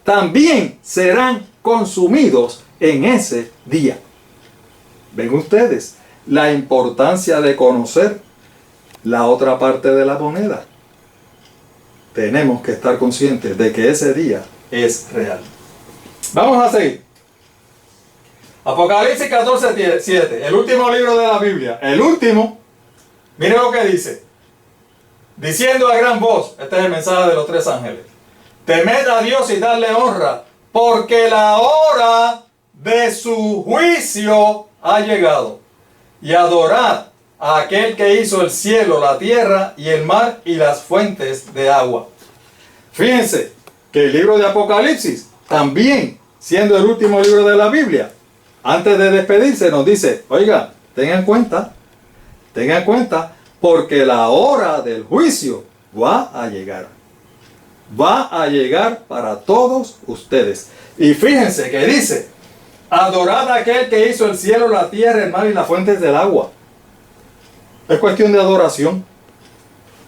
también serán consumidos en ese día. ¿Ven ustedes la importancia de conocer la otra parte de la moneda? Tenemos que estar conscientes de que ese día es real. Vamos a seguir. Apocalipsis 14:7, el último libro de la Biblia. El último, miren lo que dice. Diciendo a gran voz, este es el mensaje de los tres ángeles. Temed a Dios y darle honra, porque la hora de su juicio ha llegado. Y adorad a aquel que hizo el cielo, la tierra y el mar y las fuentes de agua. Fíjense que el libro de Apocalipsis, también siendo el último libro de la Biblia, antes de despedirse nos dice, oiga, tengan cuenta, porque la hora del juicio va a llegar. Va a llegar para todos ustedes. Y fíjense que dice, adorad a aquel que hizo el cielo, la tierra, el mar y las fuentes del agua. Es cuestión de adoración.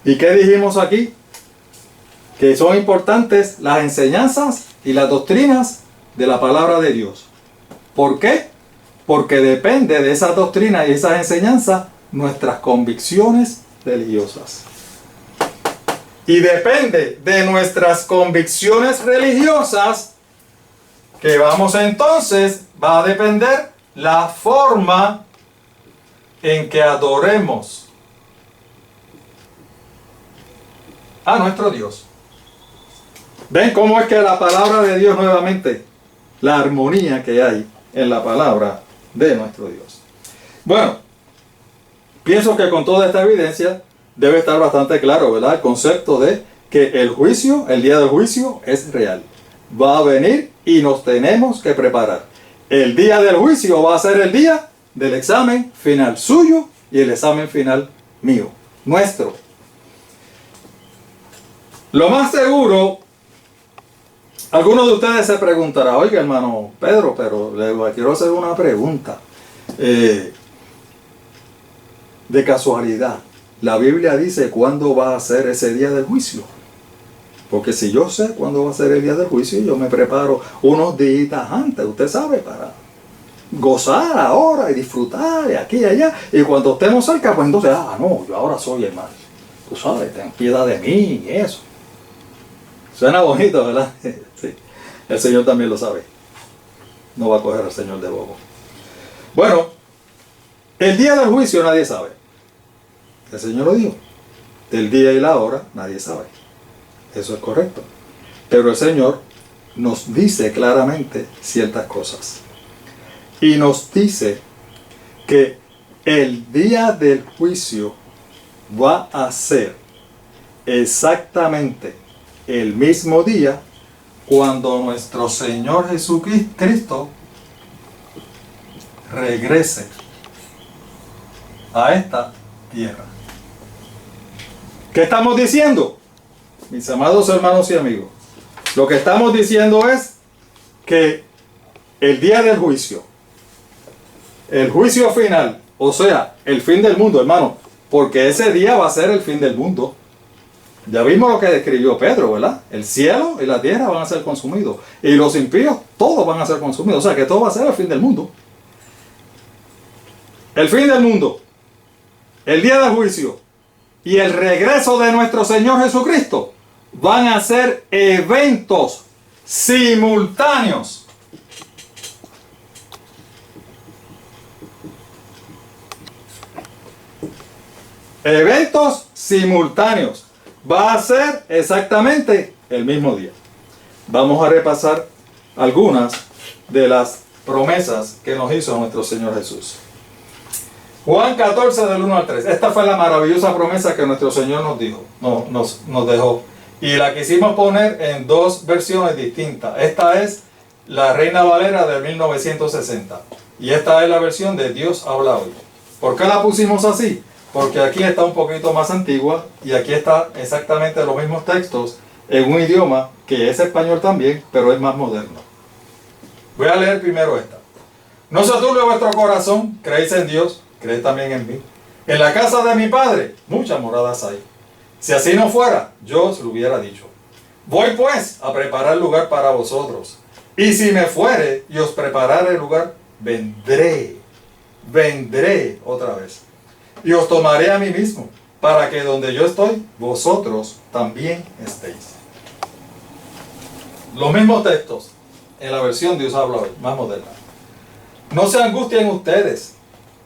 ¿Y qué dijimos aquí? Que son importantes las enseñanzas y las doctrinas de la palabra de Dios. ¿Por qué? Porque depende de esas doctrinas y esas enseñanzas nuestras convicciones religiosas. Y depende de nuestras convicciones religiosas que va a depender la forma en que adoremos a nuestro Dios. ¿Ven cómo es que la palabra de Dios nuevamente, la armonía que hay en la palabra de nuestro Dios? Bueno, pienso que con toda esta evidencia debe estar bastante claro, ¿verdad? El concepto de que el juicio, el día del juicio es real. Va a venir y nos tenemos que preparar. El día del juicio va a ser el día del examen final suyo y el examen final mío, nuestro. Lo más seguro, algunos de ustedes se preguntarán, oiga hermano Pedro, pero le quiero hacer una pregunta. De casualidad, la Biblia dice cuándo va a ser ese día del juicio. Porque si yo sé cuándo va a ser el día del juicio, yo me preparo unos días antes, usted sabe, para gozar ahora y disfrutar de aquí y allá. Y cuando estemos cerca, pues entonces, no, yo ahora soy hermano. Tú sabes, ten piedad de mí y eso. Suena bonito, ¿verdad? Sí. El Señor también lo sabe. No va a coger al Señor de bobo. Bueno, el día del juicio nadie sabe. El Señor lo dijo. El día y la hora nadie sabe. Eso es correcto. Pero el Señor nos dice claramente ciertas cosas. Y nos dice que el día del juicio va a ser exactamente el mismo día cuando nuestro Señor Jesucristo regrese a esta tierra. ¿Qué estamos diciendo? Mis amados hermanos y amigos, lo que estamos diciendo es que el día del juicio, el juicio final, o sea, el fin del mundo, hermano, porque ese día va a ser el fin del mundo. Ya vimos lo que describió Pedro, ¿verdad? El cielo y la tierra van a ser consumidos. Y los impíos, todos van a ser consumidos. O sea, que todo va a ser el fin del mundo. El fin del mundo, el día del juicio y el regreso de nuestro Señor Jesucristo van a ser eventos simultáneos. Eventos simultáneos. Va a ser exactamente el mismo día. Vamos a repasar algunas de las promesas que nos hizo nuestro Señor Jesús. Juan 14 del 1 al 3. Esta fue la maravillosa promesa que nuestro Señor nos dijo, nos dejó. Y la quisimos poner en dos versiones distintas. Esta es la Reina Valera de 1960. Y esta es la versión de Dios habla hoy. ¿Por qué la pusimos así? Porque aquí está un poquito más antigua y aquí está exactamente los mismos textos en un idioma que es español también, pero es más moderno. Voy a leer primero esta. No se turbe vuestro corazón, creéis en Dios, creed también en mí. En la casa de mi Padre muchas moradas hay. Si así no fuera, yo os lo hubiera dicho. Voy pues a preparar lugar para vosotros. Y si me fuere y os preparare el lugar, vendré otra vez. Y os tomaré a mí mismo, para que donde yo estoy, vosotros también estéis. Los mismos textos en la versión Dios habla hoy, más moderna. No se angustien ustedes,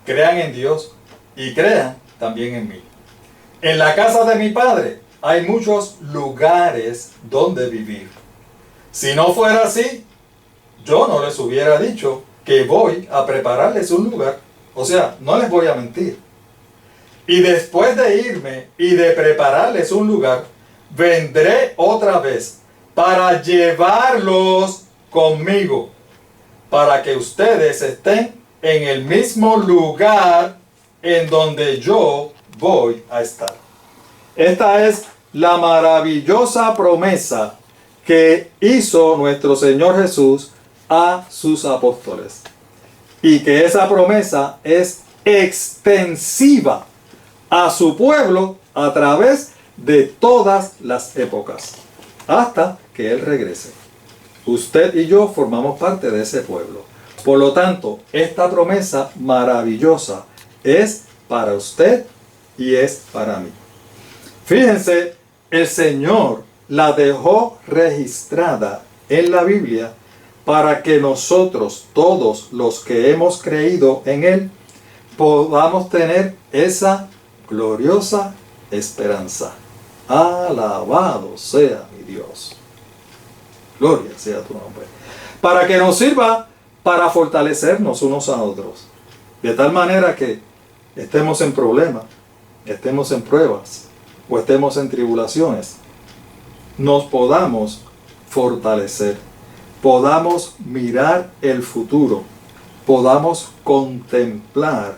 crean en Dios y crean también en mí. En la casa de mi Padre hay muchos lugares donde vivir. Si no fuera así, yo no les hubiera dicho que voy a prepararles un lugar. O sea, no les voy a mentir. Y después de irme y de prepararles un lugar, vendré otra vez para llevarlos conmigo, para que ustedes estén en el mismo lugar en donde yo voy a estar. Esta es la maravillosa promesa que hizo nuestro Señor Jesús a sus apóstoles. Y que esa promesa es extensiva a su pueblo a través de todas las épocas, hasta que Él regrese. Usted y yo formamos parte de ese pueblo. Por lo tanto, esta promesa maravillosa es para usted y es para mí. Fíjense, el Señor la dejó registrada en la Biblia para que nosotros, todos los que hemos creído en Él, podamos tener esa gloriosa esperanza. Alabado sea mi Dios. Gloria sea tu nombre. Para que nos sirva para fortalecernos unos a otros. De tal manera que estemos en problemas, estemos en pruebas o estemos en tribulaciones, nos podamos fortalecer, podamos mirar el futuro, podamos contemplar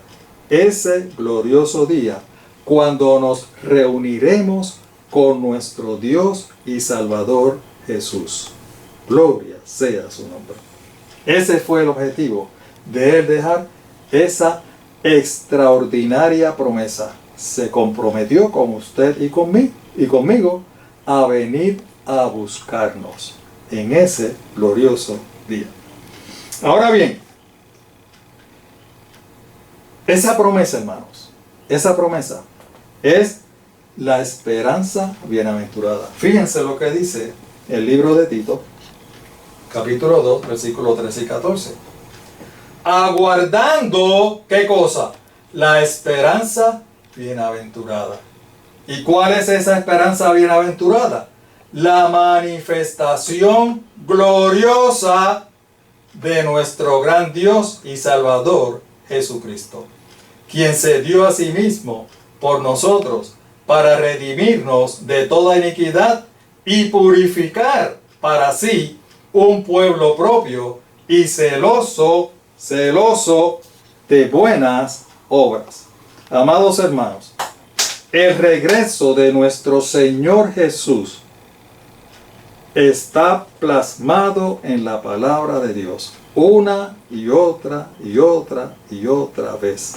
ese glorioso día cuando nos reuniremos con nuestro Dios y Salvador Jesús. Gloria sea su nombre. Ese fue el objetivo de Él dejar esa extraordinaria promesa. Se comprometió con usted y conmigo a venir a buscarnos en ese glorioso día. Ahora bien, esa promesa, hermanos, esa promesa es la esperanza bienaventurada. Fíjense lo que dice el libro de Tito, capítulo 2, versículos 13 y 14. Aguardando, ¿qué cosa? La esperanza bienaventurada. ¿Y cuál es esa esperanza bienaventurada? La manifestación gloriosa de nuestro gran Dios y Salvador Jesucristo, quien se dio a sí mismo por nosotros para redimirnos de toda iniquidad y purificar para sí un pueblo propio y celoso de buenas obras. Amados hermanos, el regreso de nuestro Señor Jesús está plasmado en la palabra de Dios una y otra y otra y otra vez,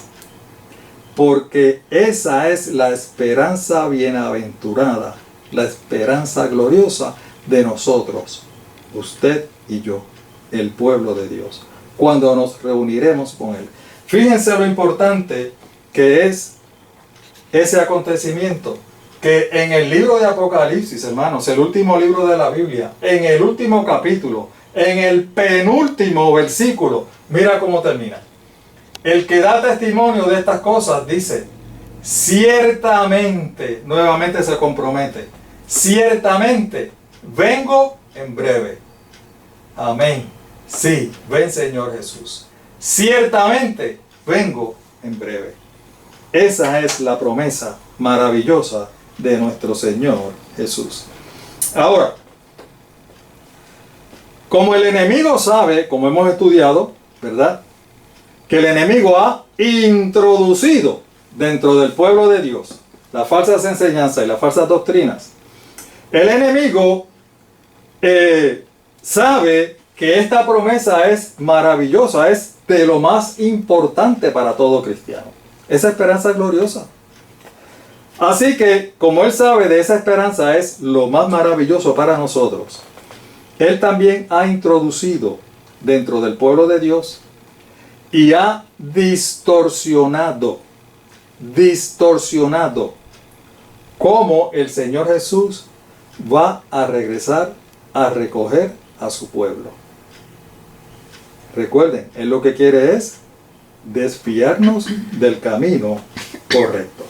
porque esa es la esperanza bienaventurada, la esperanza gloriosa de nosotros, usted y yo, el pueblo de Dios, cuando nos reuniremos con Él. Fíjense lo importante que es ese acontecimiento, que en el libro de Apocalipsis, hermanos, el último libro de la Biblia, en el último capítulo, en el penúltimo versículo, mira cómo termina. El que da testimonio de estas cosas dice, ciertamente, nuevamente se compromete, ciertamente, vengo en breve. Amén. Sí, ven Señor Jesús. Ciertamente, vengo en breve. Esa es la promesa maravillosa de nuestro Señor Jesús. Ahora, como el enemigo sabe, como hemos estudiado, ¿verdad?, que el enemigo ha introducido dentro del pueblo de Dios, las falsas enseñanzas y las falsas doctrinas, el enemigo sabe que esta promesa es maravillosa, es de lo más importante para todo cristiano. Esa esperanza gloriosa. Así que, como él sabe de esa esperanza es lo más maravilloso para nosotros, él también ha introducido dentro del pueblo de Dios y ha distorsionado cómo el Señor Jesús va a regresar a recoger a su pueblo. Recuerden, él lo que quiere es desviarnos del camino correcto.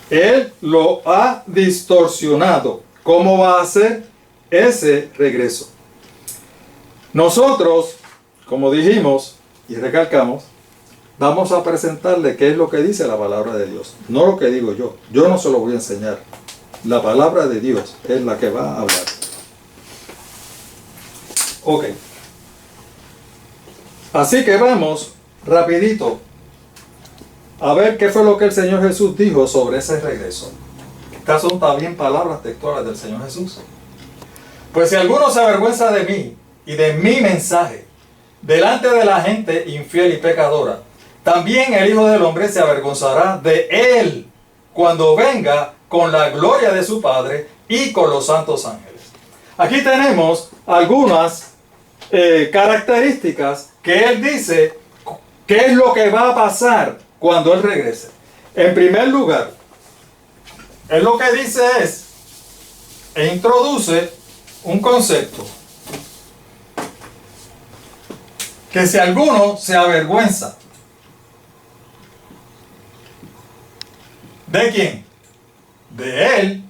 Él lo ha distorsionado. ¿Cómo va a ser ese regreso? Nosotros, como dijimos y recalcamos, vamos a presentarle qué es lo que dice la palabra de Dios. No lo que digo yo. Yo no se lo voy a enseñar. La palabra de Dios es la que va a hablar. Ok. Así que vamos rapidito a ver qué fue lo que el Señor Jesús dijo sobre ese regreso. Estas son también palabras textuales del Señor Jesús. Pues si alguno se avergüenza de mí y de mi mensaje delante de la gente infiel y pecadora, también el Hijo del Hombre se avergonzará de él cuando venga con la gloria de su Padre y con los santos ángeles. Aquí tenemos algunas características que él dice qué es lo que va a pasar cuando él regrese. En primer lugar, él lo que dice es, e introduce un concepto, que si alguno se avergüenza, ¿de quién? De él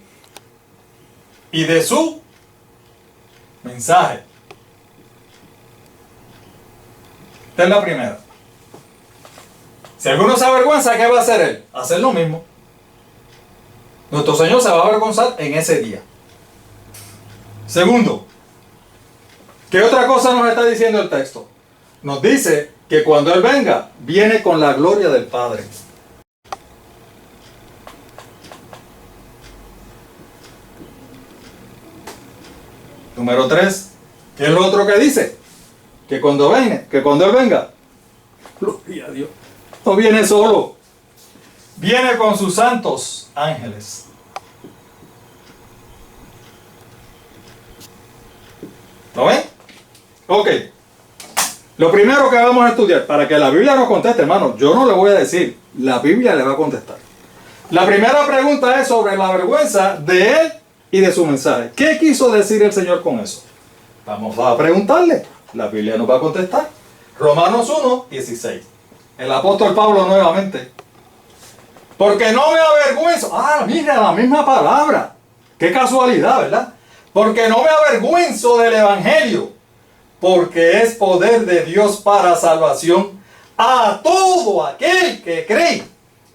y de su mensaje. Esta es la primera. Si alguno se avergüenza, ¿qué va a hacer él? Hacer lo mismo. Nuestro Señor se va a avergonzar en ese día. Segundo, ¿qué otra cosa nos está diciendo el texto? Nos dice que cuando Él venga, viene con la gloria del Padre. Número 3, ¿qué es lo otro que dice? Que cuando Él venga, gloria a Dios, no viene solo, viene con sus santos ángeles. ¿Lo ven? Ok. Lo primero que vamos a estudiar, para que la Biblia nos conteste, hermano, yo no le voy a decir, la Biblia le va a contestar. La primera pregunta es sobre la vergüenza de Él y de su mensaje. ¿Qué quiso decir el Señor con eso? Vamos a preguntarle. La Biblia nos va a contestar. Romanos 1:16. El apóstol Pablo nuevamente. Porque no me avergüenzo. Ah, mira, la misma palabra. Qué casualidad, ¿verdad? Porque no me avergüenzo del Evangelio, porque es poder de Dios para salvación a todo aquel que cree,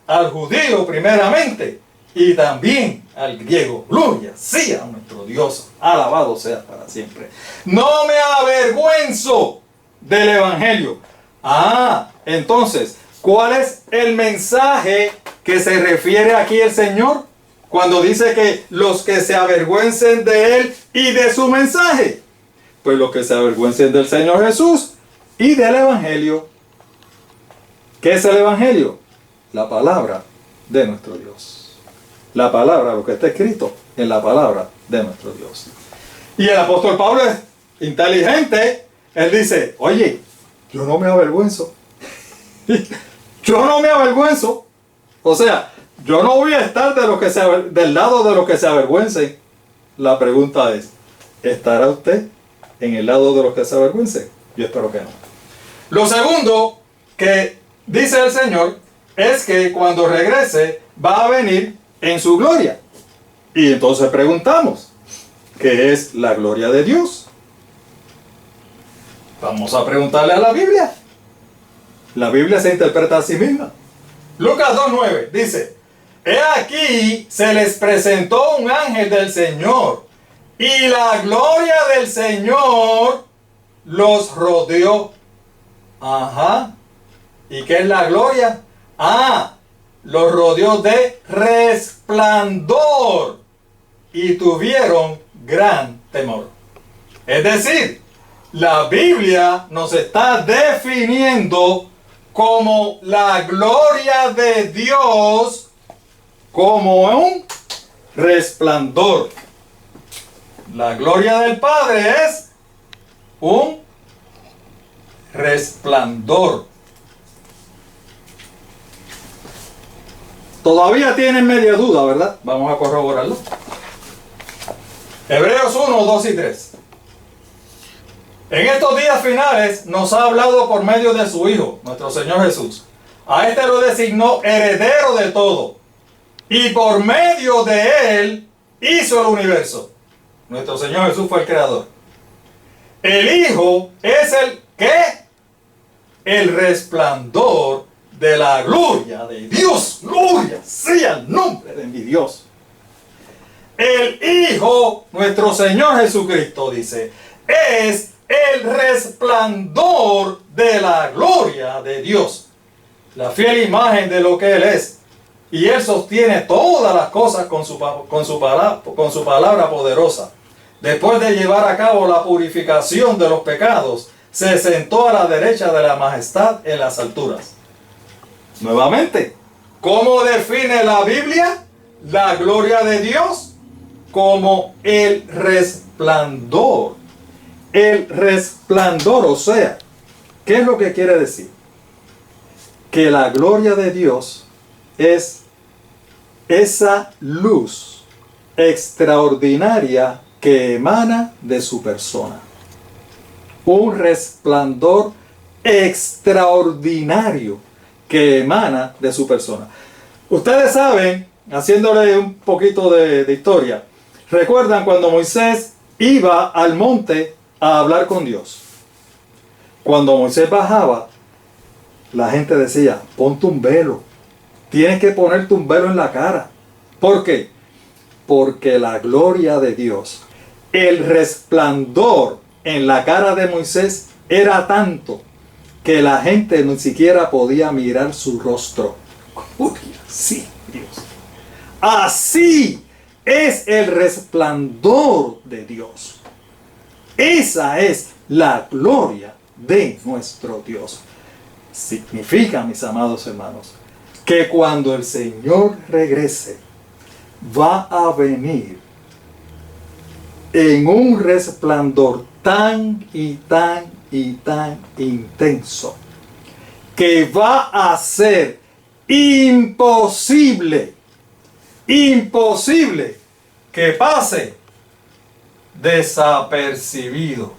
al judío primeramente y también al griego. Gloria sea nuestro Dios, alabado sea para siempre. No me avergüenzo del Evangelio. Ah, entonces, ¿cuál es el mensaje que se refiere aquí el Señor cuando dice que los que se avergüencen de Él y de su mensaje? Pues los que se avergüencen del Señor Jesús y del Evangelio. ¿Qué es el Evangelio? La palabra de nuestro Dios. La palabra, lo que está escrito en la palabra de nuestro Dios. Y el apóstol Pablo es inteligente. Él dice, oye, yo no me avergüenzo. Yo no me avergüenzo. O sea, yo no voy a estar del lado de los que se avergüencen. La pregunta es, ¿estará usted en el lado de los que se avergüencen? Yo espero que no. Lo segundo que dice el Señor es que cuando regrese va a venir en su gloria. Y entonces preguntamos, ¿qué es la gloria de Dios? Vamos a preguntarle a la Biblia. La Biblia se interpreta a sí misma. Lucas 2:9 dice, he aquí se les presentó un ángel del Señor y la gloria del Señor los rodeó. Ajá. ¿Y qué es la gloria? Los rodeó de resplandor y tuvieron gran temor. Es decir, la Biblia nos está definiendo como la gloria de Dios como un resplandor. La gloria del Padre es un resplandor. Todavía tienen media duda, ¿verdad? Vamos a corroborarlo. Hebreos 1, 2 y 3. En estos días finales nos ha hablado por medio de su Hijo, nuestro Señor Jesús. A este lo designó heredero de todo, y por medio de él hizo el universo. Nuestro Señor Jesús fue el creador. El Hijo es el ¿qué? El resplandor de la gloria de Dios. Gloria sea el nombre de mi Dios. El Hijo, nuestro Señor Jesucristo, dice, es el resplandor de la gloria de Dios. La fiel imagen de lo que Él es. Y Él sostiene todas las cosas con su palabra poderosa. Después de llevar a cabo la purificación de los pecados, se sentó a la derecha de la majestad en las alturas. Nuevamente, ¿cómo define la Biblia la gloria de Dios? Como el resplandor. El resplandor, o sea, ¿qué es lo que quiere decir? Que la gloria de Dios es esa luz extraordinaria que emana de su persona. Un resplandor extraordinario que emana de su persona. Ustedes saben, haciéndole un poquito de historia, recuerdan cuando Moisés iba al monte a hablar con Dios. Cuando Moisés bajaba, la gente decía, ponte un velo. Tienes que ponerte un velo en la cara. ¿Por qué? Porque la gloria de Dios, el resplandor en la cara de Moisés era tanto que la gente ni siquiera podía mirar su rostro. Sí, Dios. Así es el resplandor de Dios. Esa es la gloria de nuestro Dios. Significa, mis amados hermanos, que cuando el Señor regrese, va a venir en un resplandor tan y tan y tan intenso que va a ser imposible que pase desapercibido.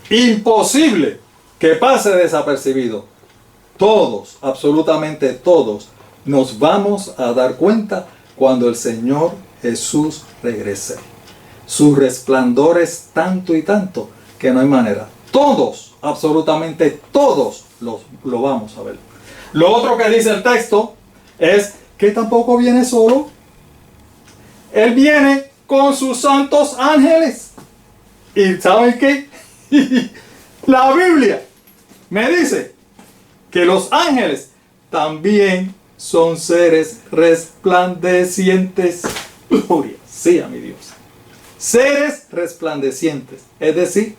Imposible que pase desapercibido. Todos, absolutamente todos, nos vamos a dar cuenta cuando el Señor Jesús regrese. Su resplandor es tanto y tanto que no hay manera. Todos, absolutamente todos lo vamos a ver. Lo otro que dice el texto es que tampoco viene solo. Él viene con sus santos ángeles. ¿Y saben qué? La Biblia me dice que los ángeles también son seres resplandecientes. Gloria sea mi Dios. Seres resplandecientes. Es decir,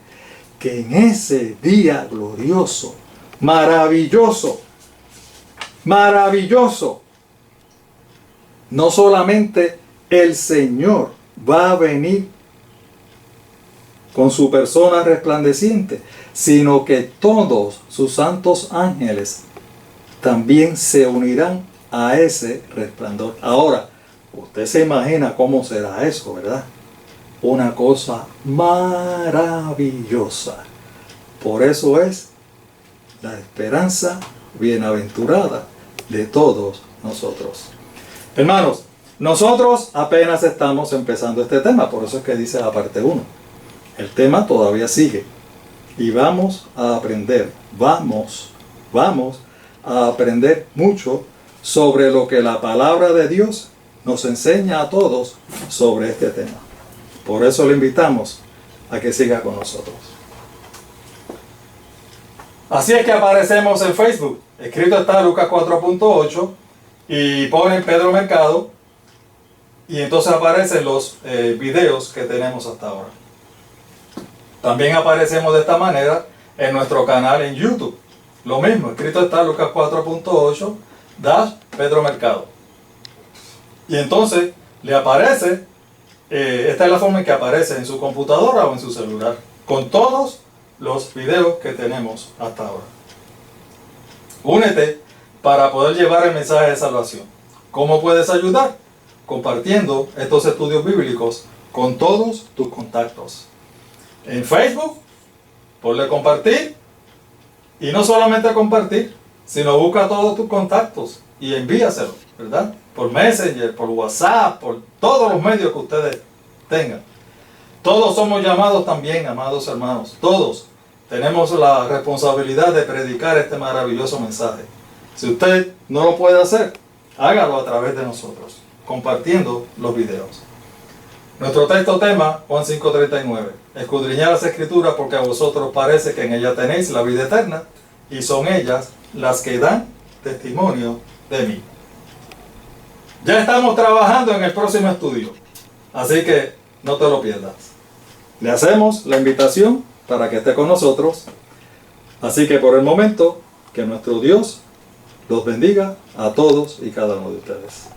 que en ese día glorioso, maravilloso, no solamente el Señor va a venir con su persona resplandeciente, sino que todos sus santos ángeles también se unirán a ese resplandor. Ahora, usted se imagina cómo será eso, ¿verdad? Una cosa maravillosa. Por eso es la esperanza bienaventurada de todos nosotros. Hermanos, nosotros apenas estamos empezando este tema, por eso es que dice la parte 1. El tema todavía sigue y vamos a aprender, vamos a aprender mucho sobre lo que la palabra de Dios nos enseña a todos sobre este tema. Por eso le invitamos a que siga con nosotros. Así es que aparecemos en Facebook. Escrito está Lucas 4.8 y ponen Pedro Mercado y entonces aparecen los videos que tenemos hasta ahora. También aparecemos de esta manera en nuestro canal en YouTube. Lo mismo, escrito está Lucas 4.8 Pedro Mercado. Y entonces le aparece, esta es la forma en que aparece en su computadora o en su celular, con todos los videos que tenemos hasta ahora. Únete para poder llevar el mensaje de salvación. ¿Cómo puedes ayudar? Compartiendo estos estudios bíblicos con todos tus contactos. En Facebook, ponle compartir. Y no solamente compartir, sino busca a todos tus contactos y envíaselo, ¿verdad? Por Messenger, por WhatsApp, por todos los medios que ustedes tengan. Todos somos llamados también, amados hermanos. Todos tenemos la responsabilidad de predicar este maravilloso mensaje. Si usted no lo puede hacer, hágalo a través de nosotros, compartiendo los videos. Nuestro texto tema, Juan 5:39. Escudriñad las Escrituras porque a vosotros parece que en ellas tenéis la vida eterna, y son ellas las que dan testimonio de mí. Ya estamos trabajando en el próximo estudio, así que no te lo pierdas. Le hacemos la invitación para que esté con nosotros, así que por el momento, que nuestro Dios los bendiga a todos y cada uno de ustedes.